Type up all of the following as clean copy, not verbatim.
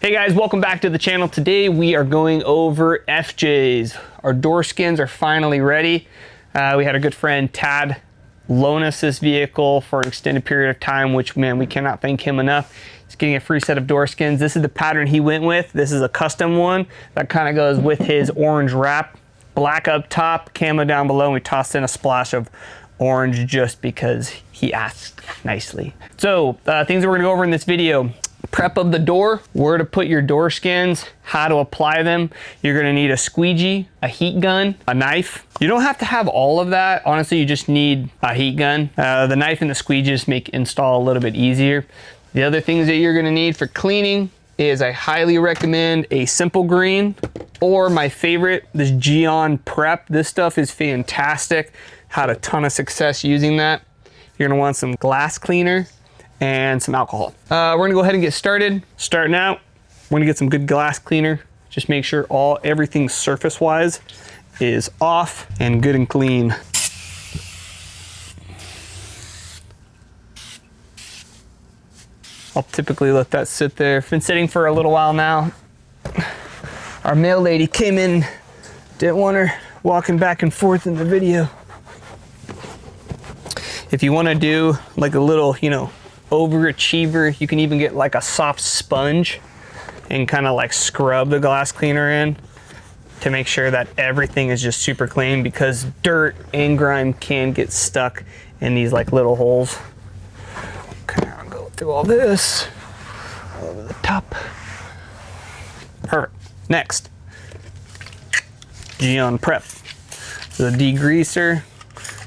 Hey guys, welcome back to the channel. Today we are going over FJs. Our door skins are finally ready. We had a good friend, Tad, loan us this vehicle for an extended period of time, which, man, we cannot thank him enough. He's getting a free set of door skins. This is the pattern he went with. This is a custom one that kind of goes with his orange wrap. Black up top, camo down below, and we tossed in a splash of orange just because he asked nicely. So, things that we're gonna go over in this video. Prep of the door, where to put your door skins, how to apply them. You're gonna need a squeegee, a heat gun, a knife. You don't have to have all of that. Honestly, you just need a heat gun. The knife and the squeegee just make install a little bit easier. The other things that you're gonna need for cleaning is I highly recommend a simple green or my favorite, this Geon Prep. This stuff is fantastic. Had a ton of success using that. You're gonna want some glass cleaner and some alcohol. We're gonna go ahead and get started. Starting out, we're gonna get some good glass cleaner. Just make sure everything surface-wise is off and good and clean. I'll typically let that sit there. Been sitting for a little while now. Our mail lady came in, didn't want her walking back and forth in the video. If you wanna do like a little, overachiever, you can even get like a soft sponge and kind of like scrub the glass cleaner in to make sure that everything is just super clean, because dirt and grime can get stuck in these like little holes. Okay, I'll go through all this over the top. Perfect. Next, Geon Prep, the degreaser.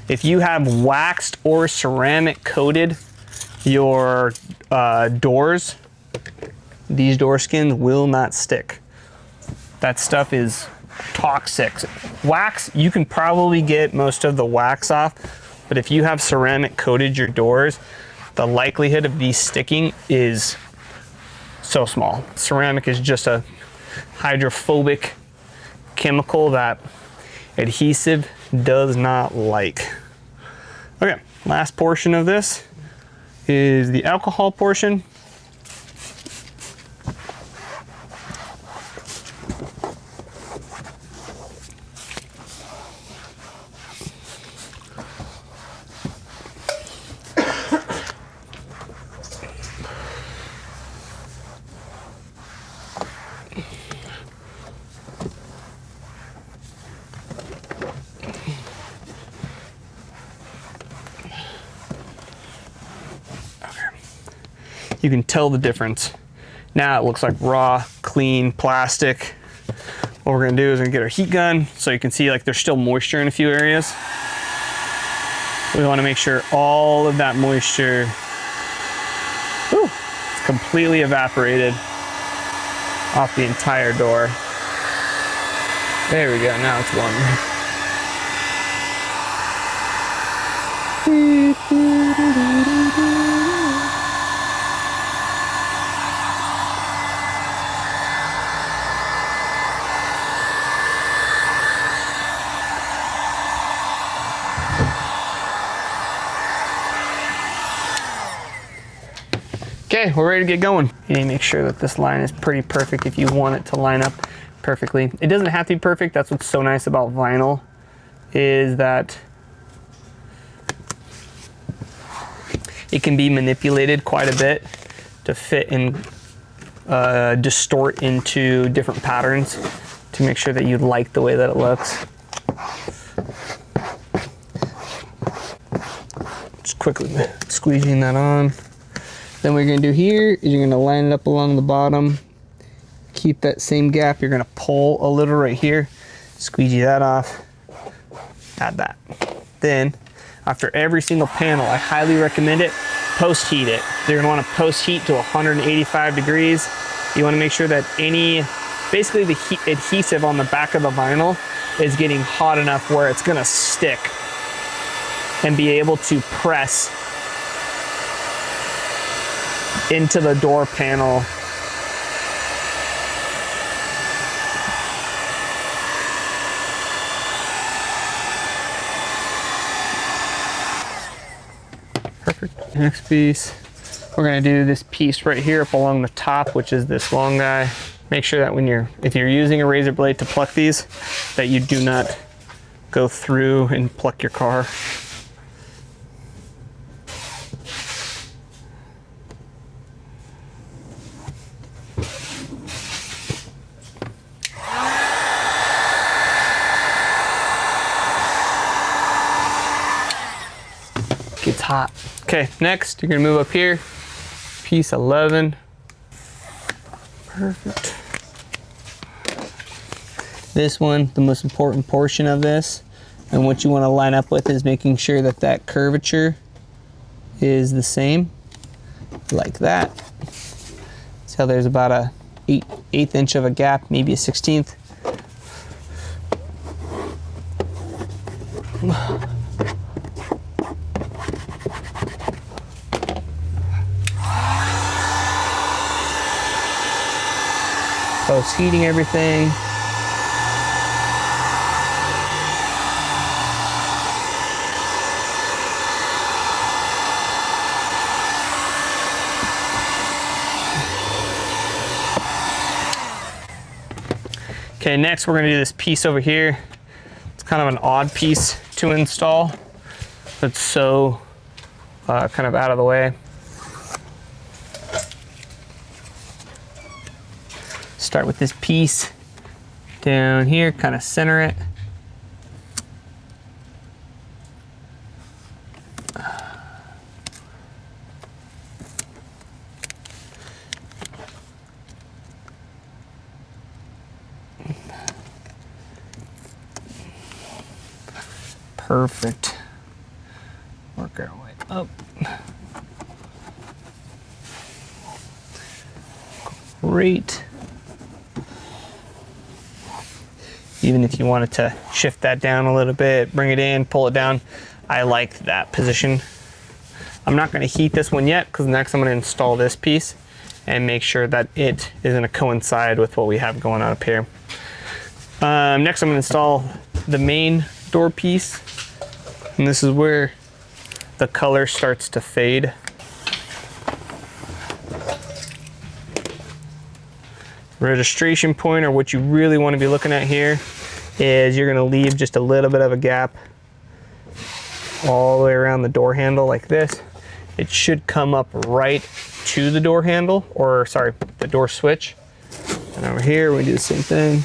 If you have waxed or ceramic coated your doors, these door skins will not stick. That stuff is toxic. Wax, you can probably get most of the wax off, but if you have ceramic coated your doors, the likelihood of these sticking is so small. Ceramic is just a hydrophobic chemical that adhesive does not like. Okay, last portion of this is the alcohol portion. You can tell the difference. Now it looks like raw, clean plastic. What we're gonna do is we're gonna get our heat gun so you can see like there's still moisture in a few areas. We wanna make sure all of that moisture is completely evaporated off the entire door. There we go, now it's warm. Okay, we're ready to get going. You need to make sure that this line is pretty perfect if you want it to line up perfectly. It doesn't have to be perfect. That's what's so nice about vinyl, is that it can be manipulated quite a bit to fit and distort into different patterns to make sure that you like the way that it looks. Just quickly squeegeing that on. Then what you're gonna do here is you're gonna line it up along the bottom. Keep that same gap. You're gonna pull a little right here, squeegee that off, add that. Then, after every single panel, I highly recommend it, post heat it. You're gonna wanna post heat to 185 degrees. You wanna make sure that basically the adhesive on the back of the vinyl is getting hot enough where it's gonna stick and be able to press into the door panel. Perfect. Next piece. we're gonna do this piece right here up along the top, which is this long guy. Make sure that if you're using a razor blade to pluck these, that you do not go through and pluck your car. Gets hot. Okay, next you're gonna move up here, piece 11. Perfect. This one, the most important portion of this, and what you want to line up with is making sure that that curvature is the same, like that. So there's about a eighth inch of a gap, maybe a 16th. Post heating everything. Okay, next we're gonna do this piece over here. It's kind of an odd piece to install. It's so kind of out of the way. Start with this piece down here, kind of center it. Perfect. Work our way up. Great. Even if you wanted to shift that down a little bit, bring it in, pull it down, I like that position. I'm not going to heat this one yet because next I'm going to install this piece and make sure that it is going to coincide with what we have going on up here. Next I'm going to install the main door piece, and this is where the color starts to fade. Registration point, or what you really want to be looking at here, is you're going to leave just a little bit of a gap all the way around the door handle like this. It should come up right to the door handle, or sorry, the door switch. And over here we do the same thing.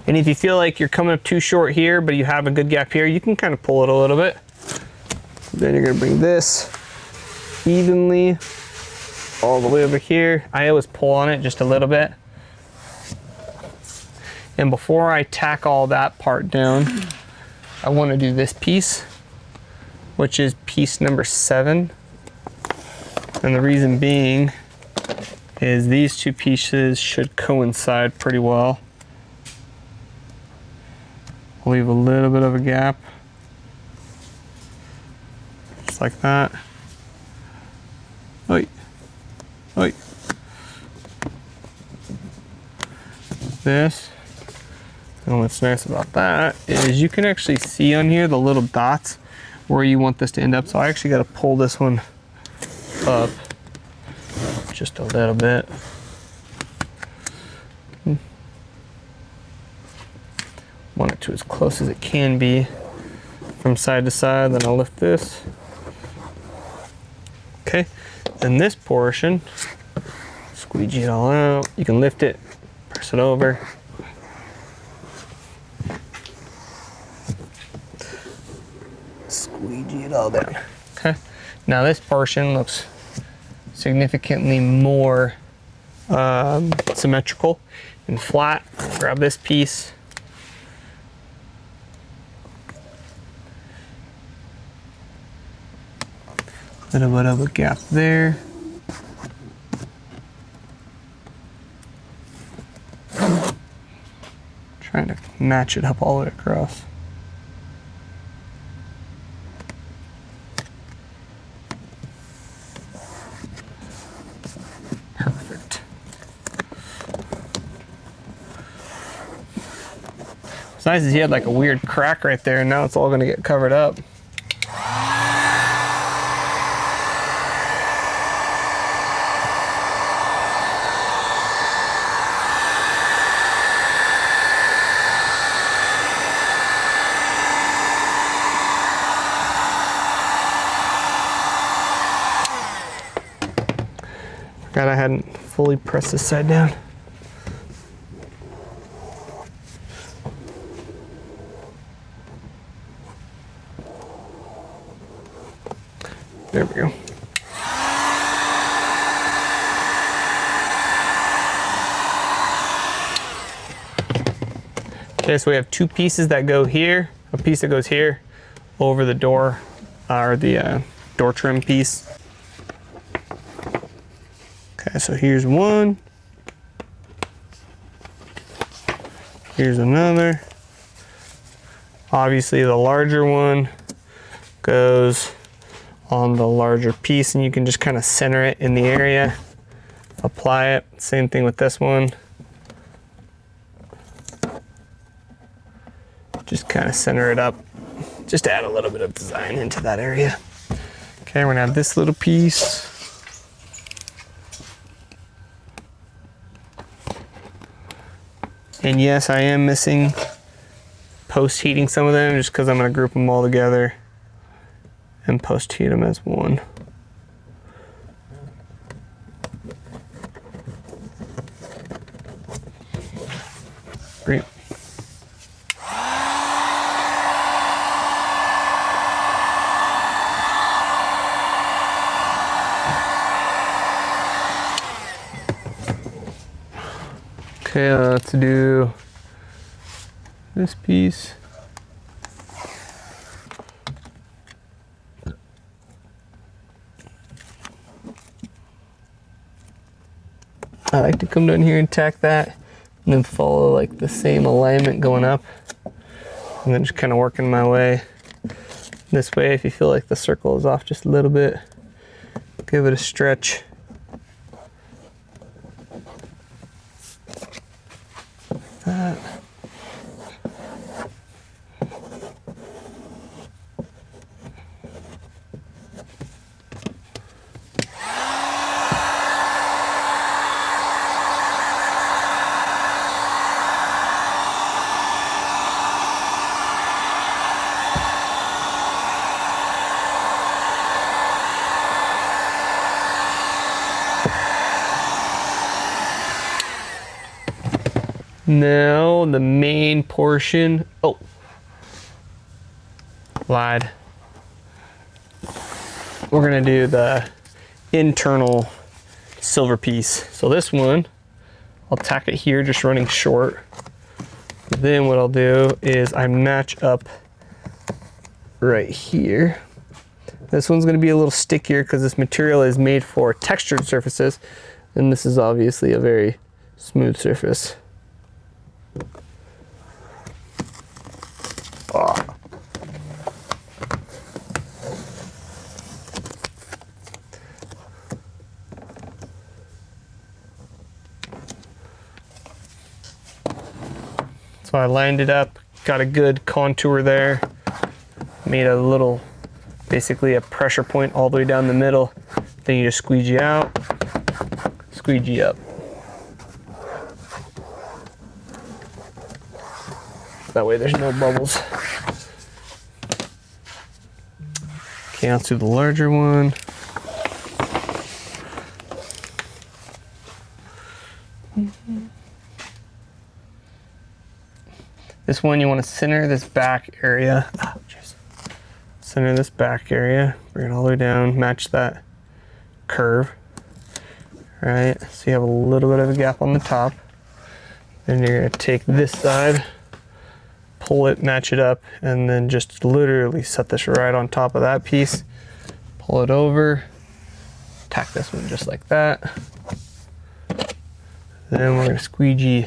And if you feel like you're coming up too short here, but you have a good gap here, you can kind of pull it a little bit. Then you're gonna bring this evenly all the way over here. I always pull on it just a little bit. And before I tack all that part down, I wanna do this piece, which is piece number 7. And the reason being is these two pieces should coincide pretty well. Leave a little bit of a gap, just like that. Oi, oi. This, and what's nice about that is you can actually see on here the little dots where you want this to end up. So I actually got to pull this one up just a little bit. Want it to as close as it can be from side to side. Then I'll lift this. Okay, then this portion, squeegee it all out. You can lift it, press it over. Squeegee it all down. Okay, now this portion looks significantly more symmetrical and flat. Grab this piece. Little bit of a gap there. Trying to match it up all the way across. Perfect. What's nice is he had like a weird crack right there, and now it's all gonna get covered up. God, I hadn't fully pressed this side down. There we go. Okay, so we have two pieces that go here, a piece that goes here over the door, or the door trim piece. Okay, so here's one. Here's another. Obviously the larger one goes on the larger piece, and you can just kind of center it in the area, apply it. Same thing with this one. Just kind of center it up, just add a little bit of design into that area. Okay, we're gonna have this little piece. And yes, I am missing post-heating some of them just because I'm gonna group them all together and post-heat them as one. Great. Okay, let's do this piece. I like to come down here and tack that, and then follow like the same alignment going up, and then just kind of working my way this way. If you feel like the circle is off just a little bit, give it a stretch. That. Now the main portion, oh, lied. We're gonna do the internal silver piece. So this one, I'll tack it here, just running short. Then what I'll do is I match up right here. This one's gonna be a little stickier because this material is made for textured surfaces, and this is obviously a very smooth surface. Oh. So I lined it up, got a good contour there, made a little, basically a pressure point all the way down the middle. Then you just squeegee out, squeegee up. That way there's no bubbles. Okay, let's do the larger one. This one you want to center this back area. Oh, center this back area, bring it all the way down, match that curve. All right, so you have a little bit of a gap on the top. Then you're gonna take this side, pull it, match it up, and then just literally set this right on top of that piece. Pull it over, tack this one just like that. Then we're gonna squeegee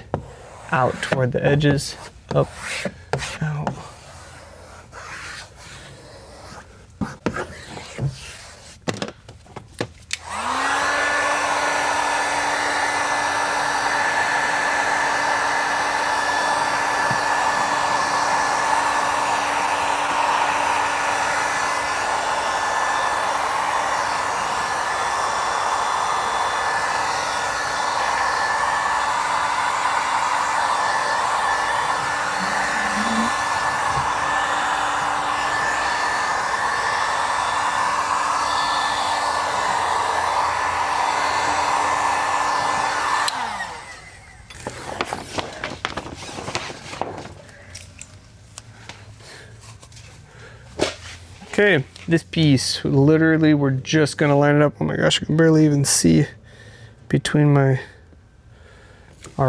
out toward the edges, up, out. Okay, this piece, literally we're just gonna line it up. Oh my gosh, I can barely even see between our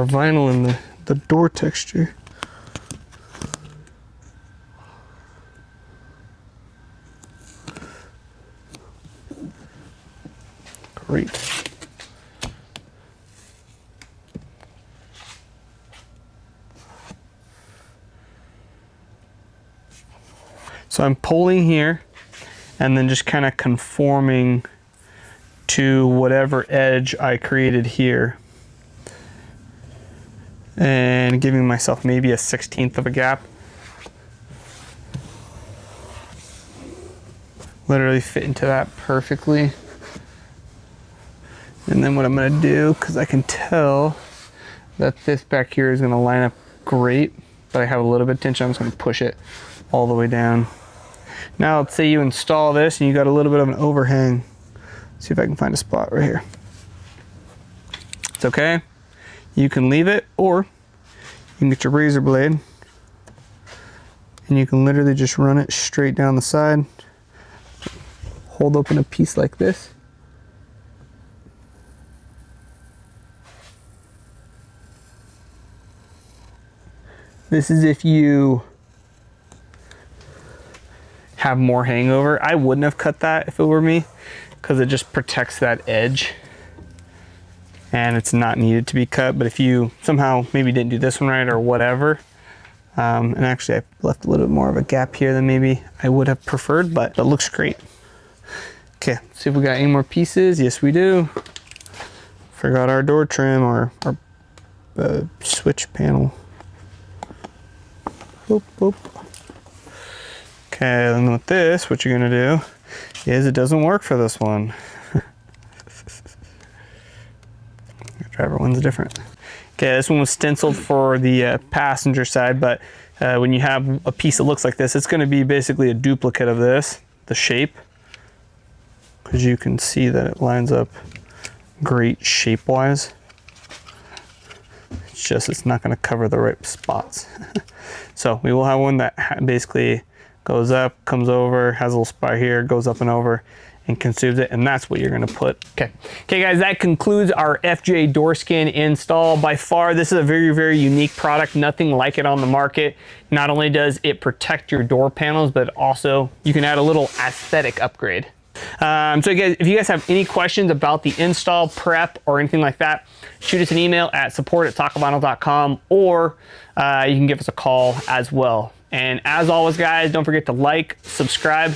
vinyl and the door texture. Great. So I'm pulling here and then just kind of conforming to whatever edge I created here and giving myself maybe a 1/16 of a gap. Literally fit into that perfectly. And then what I'm gonna do, because I can tell that this back here is gonna line up great, but I have a little bit of tension, I'm just gonna push it all the way down. Now let's say you install this and you got a little bit of an overhang. See if I can find a spot right here. It's okay. You can leave it, or you can get your razor blade and you can literally just run it straight down the side. Hold open a piece like this. This is if you have more hangover. I wouldn't have cut that if it were me, because it just protects that edge and it's not needed to be cut. But if you somehow maybe didn't do this one right or whatever, and actually I left a little bit more of a gap here than maybe I would have preferred, but it looks great. Okay, let's see if we got any more pieces. Yes, we do. Forgot our door trim or our switch panel. Boop, boop. Okay, then with this, what you're gonna do is it doesn't work for this one. The driver one's different. Okay, this one was stenciled for the passenger side, but when you have a piece that looks like this, it's gonna be basically a duplicate of this, the shape, because you can see that it lines up great shape-wise. It's just, it's not gonna cover the right spots. So we will have one that basically goes up, comes over, has a little spot here, goes up and over, and consumes it, and that's what you're gonna put. Okay guys, that concludes our FJ door skin install. By far, this is a very, very unique product, nothing like it on the market. Not only does it protect your door panels, but also you can add a little aesthetic upgrade. So guys, if you guys have any questions about the install, prep, or anything like that, shoot us an email at support@tacovinyl.com, or you can give us a call as well. And as always, guys, don't forget to like, subscribe,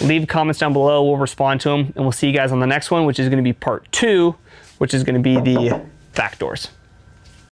leave comments down below. We'll respond to them, and we'll see you guys on the next one, which is going to be part 2, which is going to be the back doors.